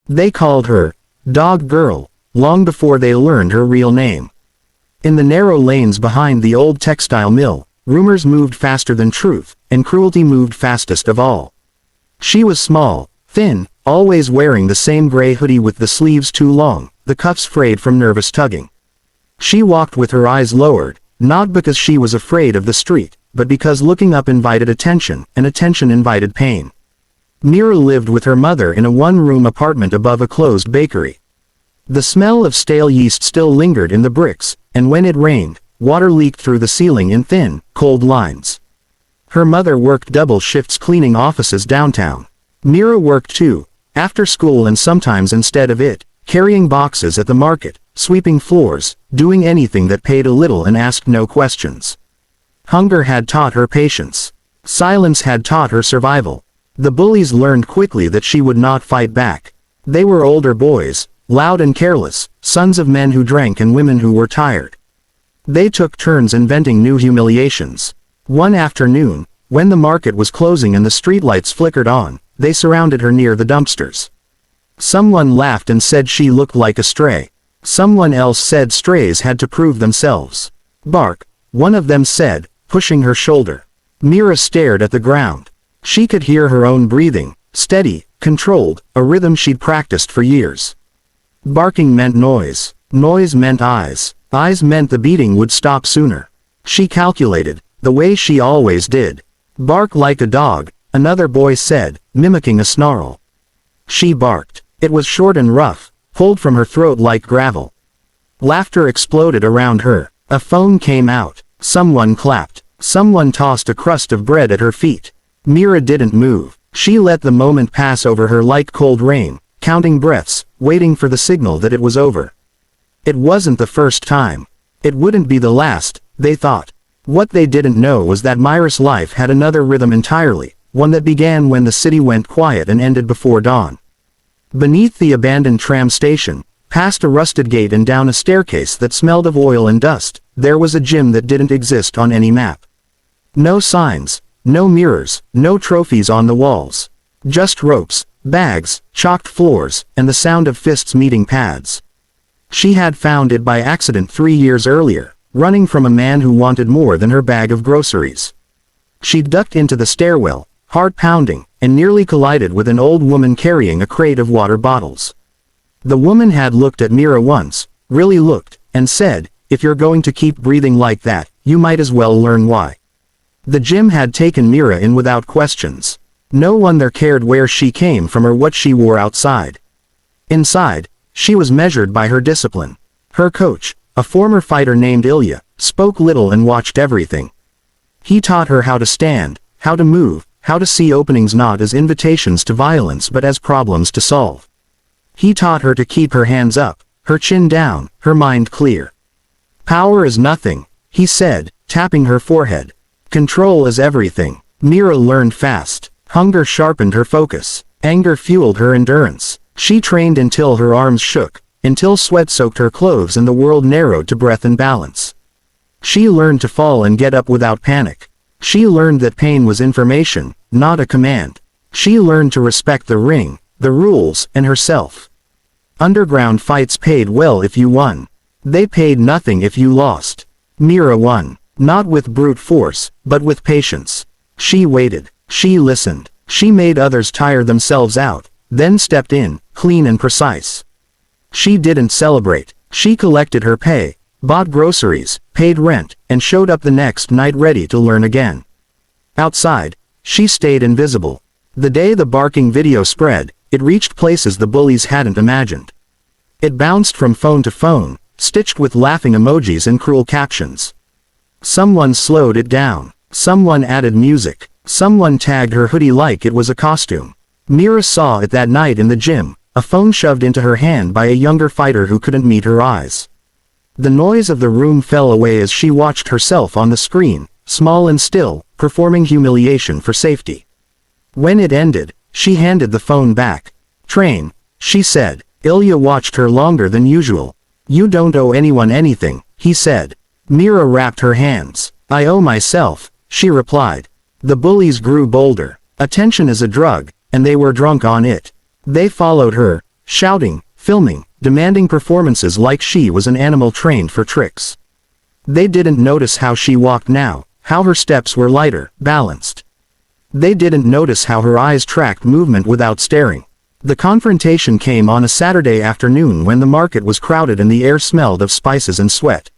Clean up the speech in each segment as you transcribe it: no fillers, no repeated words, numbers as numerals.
They called her Dog Girl long before they learned her real name. In the narrow lanes behind the old textile mill, rumors moved faster than truth, and cruelty moved fastest of all. She was small, thin, always wearing the same gray hoodie with the sleeves too long, the cuffs frayed from nervous tugging. She walked with her eyes lowered, not because she was afraid of the street, but because looking up invited attention, and attention invited pain. Mira lived with her mother in a one-room apartment above a closed bakery. The smell of stale yeast still lingered in the bricks, and when it rained, water leaked through the ceiling in thin, cold lines. Her mother worked double shifts cleaning offices downtown. Mira worked too, after school and sometimes instead of it, carrying boxes at the market, sweeping floors, doing anything that paid a little and asked no questions. Hunger had taught her patience. Silence had taught her survival. The bullies learned quickly that she would not fight back. They were older boys, loud and careless, sons of men who drank and women who were tired. They took turns inventing new humiliations. One afternoon, when the market was closing and the streetlights flickered on, they surrounded her near the dumpsters. Someone laughed and said she looked like a stray. Someone else said strays had to prove themselves. Bark, one of them said, pushing her shoulder. Mira stared at the ground. She could hear her own breathing, steady, controlled, a rhythm she'd practiced for years. Barking meant noise. Noise meant eyes. Eyes meant the beating would stop sooner. She calculated, the way she always did. Bark like a dog, another boy said, mimicking a snarl. She barked. It was short and rough, pulled from her throat like gravel. Laughter exploded around her. A phone came out. Someone clapped. Someone tossed a crust of bread at her feet. Mira didn't move. She let the moment pass over her like cold rain, counting breaths, waiting for the signal that it was over. It wasn't the first time. It wouldn't be the last, they thought. What they didn't know was that Mira's life had another rhythm entirely, one that began when the city went quiet and ended before dawn. Beneath the abandoned tram station, past a rusted gate and down a staircase that smelled of oil and dust, there was a gym that didn't exist on any map. No signs, no mirrors, no trophies on the walls. Just ropes, bags, chalked floors, and the sound of fists meeting pads. She had found it by accident 3 years earlier, running from a man who wanted more than her bag of groceries. She ducked into the stairwell, heart pounding, and nearly collided with an old woman carrying a crate of water bottles. The woman had looked at Mira once, really looked, and said, "If you're going to keep breathing like that, you might as well learn why." The gym had taken Mira in without questions. No one there cared where she came from or what she wore outside. Inside, she was measured by her discipline. Her coach, a former fighter named Ilya, spoke little and watched everything. He taught her how to stand, how to move, how to see openings not as invitations to violence but as problems to solve. He taught her to keep her hands up, her chin down, her mind clear. "Power is nothing," he said, tapping her forehead. "Control is everything." Mira learned fast. Hunger sharpened her focus. Anger fueled her endurance. She trained until her arms shook, until sweat soaked her clothes and the world narrowed to breath and balance. She learned to fall and get up without panic. She learned that pain was information, not a command. She learned to respect the ring, the rules, and herself. Underground fights paid well if you won. They paid nothing if you lost. Mira won, not with brute force, but with patience. She waited. She listened. She made others tire themselves out, then stepped in, clean and precise. She didn't celebrate. She collected her pay, bought groceries, paid rent, and showed up the next night ready to learn again. Outside, she stayed invisible. The day the barking video spread, it reached places the bullies hadn't imagined. It bounced from phone to phone, stitched with laughing emojis and cruel captions. Someone slowed it down. Someone added music. Someone tagged her hoodie like it was a costume. Mira saw it that night in the gym, a phone shoved into her hand by a younger fighter who couldn't meet her eyes. The noise of the room fell away as she watched herself on the screen, small and still, performing humiliation for safety. When it ended, she handed the phone back. "Train," she said. Ilya watched her longer than usual. "You don't owe anyone anything," he said. Mira wrapped her hands. "I owe myself," she replied. The bullies grew bolder. Attention is a drug, and they were drunk on it. They followed her, shouting, filming, demanding performances like she was an animal trained for tricks. They didn't notice how she walked now, how her steps were lighter, balanced. They didn't notice how her eyes tracked movement without staring. The confrontation came on a Saturday afternoon when the market was crowded and the air smelled of spices and sweat.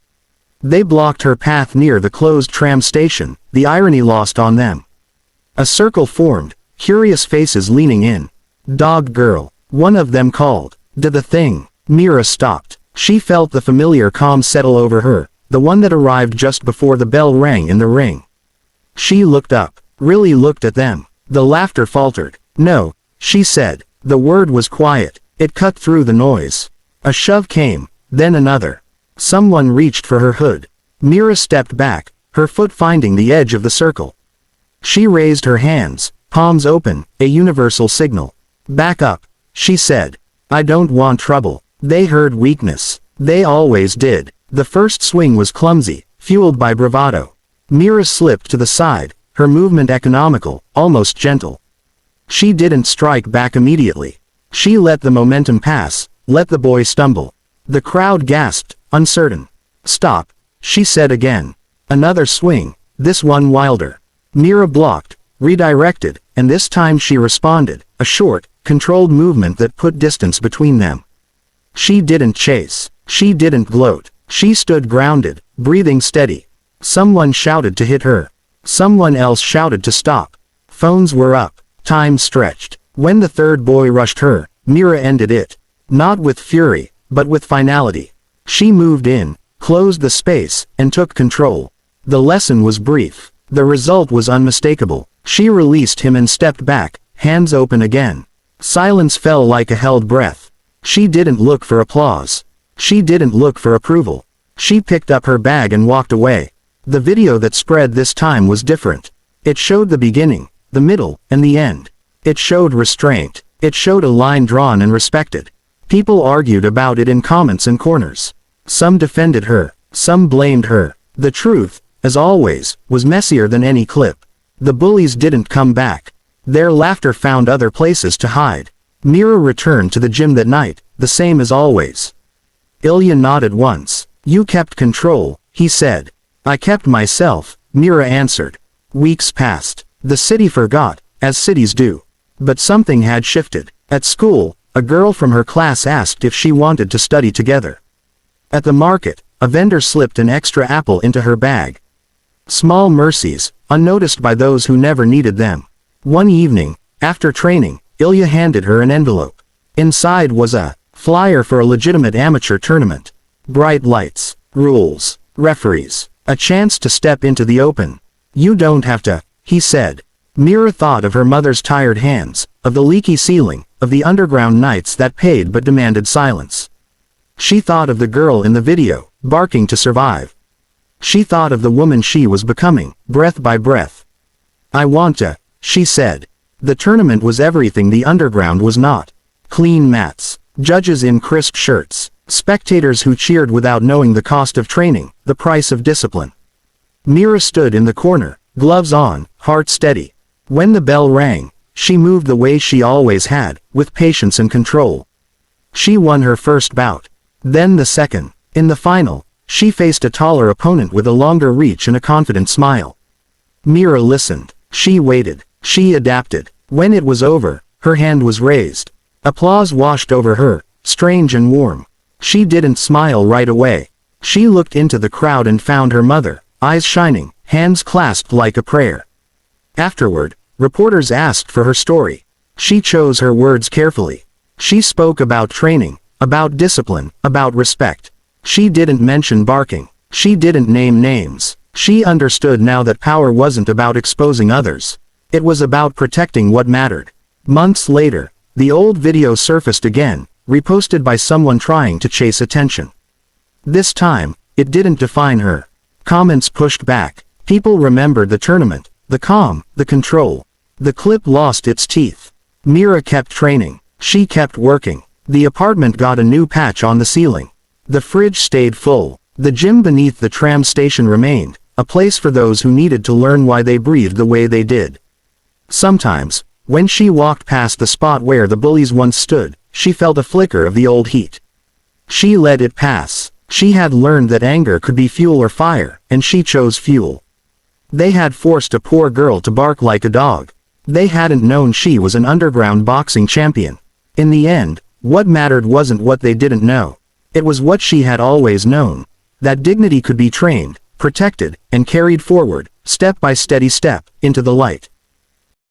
They blocked her path near the closed tram station, the irony lost on them. A circle formed, curious faces leaning in. "Dog girl," one of them called. "Do the thing." Mira stopped. She felt the familiar calm settle over her, the one that arrived just before the bell rang in the ring. She looked up, really looked at them. The laughter faltered. "No," she said. The word was quiet. It cut through the noise. A shove came, then another. Someone reached for her hood. Mira stepped back, her foot finding the edge of the circle. She raised her hands, palms open, a universal signal. "Back up," she said. "I don't want trouble." They heard weakness. They always did. The first swing was clumsy, fueled by bravado. Mira slipped to the side, her movement economical, almost gentle. She didn't strike back immediately. She let the momentum pass, let the boy stumble. The crowd gasped, uncertain. "Stop," she said again. Another swing, this one wilder. Mira blocked, redirected, and this time she responded, a short, controlled movement that put distance between them. She didn't chase. She didn't gloat. She stood grounded, breathing steady. Someone shouted to hit her. Someone else shouted to stop. Phones were up. Time stretched. When the third boy rushed her, Mira ended it. Not with fury, but with finality. She moved in, closed the space, and took control. The lesson was brief. The result was unmistakable. She released him and stepped back, hands open again. Silence fell like a held breath. She didn't look for applause. She didn't look for approval. She picked up her bag and walked away. The video that spread this time was different. It showed the beginning, the middle, and the end. It showed restraint. It showed a line drawn and respected. People argued about it in comments and corners. Some defended her. Some blamed her. The truth, as always, was messier than any clip. The bullies didn't come back. Their laughter found other places to hide. Mira returned to the gym that night, the same as always. Ilya nodded once. "You kept control," he said. "I kept myself," Mira answered. Weeks passed. The city forgot, as cities do. But something had shifted. At school, a girl from her class asked if she wanted to study together. At the market, a vendor slipped an extra apple into her bag. Small mercies, unnoticed by those who never needed them. One evening, after training, Ilya handed her an envelope. Inside was a flyer for a legitimate amateur tournament. Bright lights, rules, referees, a chance to step into the open. "You don't have to," he said. Mira thought of her mother's tired hands, of the leaky ceiling, of the underground nights that paid but demanded silence. She thought of the girl in the video, barking to survive. She thought of the woman she was becoming, breath by breath. "I want to," she said. The tournament was everything the underground was not. Clean mats, judges in crisp shirts, spectators who cheered without knowing the cost of training, the price of discipline. Mira stood in the corner, gloves on, heart steady. When the bell rang, she moved the way she always had, with patience and control. She won her first bout. Then the second. In the final, she faced a taller opponent with a longer reach and a confident smile. Mira listened. She waited. She adapted. When it was over, her hand was raised. Applause washed over her, strange and warm. She didn't smile right away. She looked into the crowd and found her mother, eyes shining, hands clasped like a prayer. Afterward, reporters asked for her story. She chose her words carefully. She spoke about training, about discipline, about respect. She didn't mention barking. She didn't name names. She understood now that power wasn't about exposing others. It was about protecting what mattered. Months later, the old video surfaced again, reposted by someone trying to chase attention. This time, it didn't define her. Comments pushed back. People remembered the tournament, the calm, the control. The clip lost its teeth. Mira kept training. She kept working. The apartment got a new patch on the ceiling. The fridge stayed full. The gym beneath the tram station remained, a place for those who needed to learn why they breathed the way they did. Sometimes, when she walked past the spot where the bullies once stood, she felt a flicker of the old heat. She let it pass. She had learned that anger could be fuel or fire, and she chose fuel. They had forced a poor girl to bark like a dog. They hadn't known she was an underground boxing champion. In the end, what mattered wasn't what they didn't know. It was what she had always known. That dignity could be trained, protected, and carried forward, step by steady step, into the light.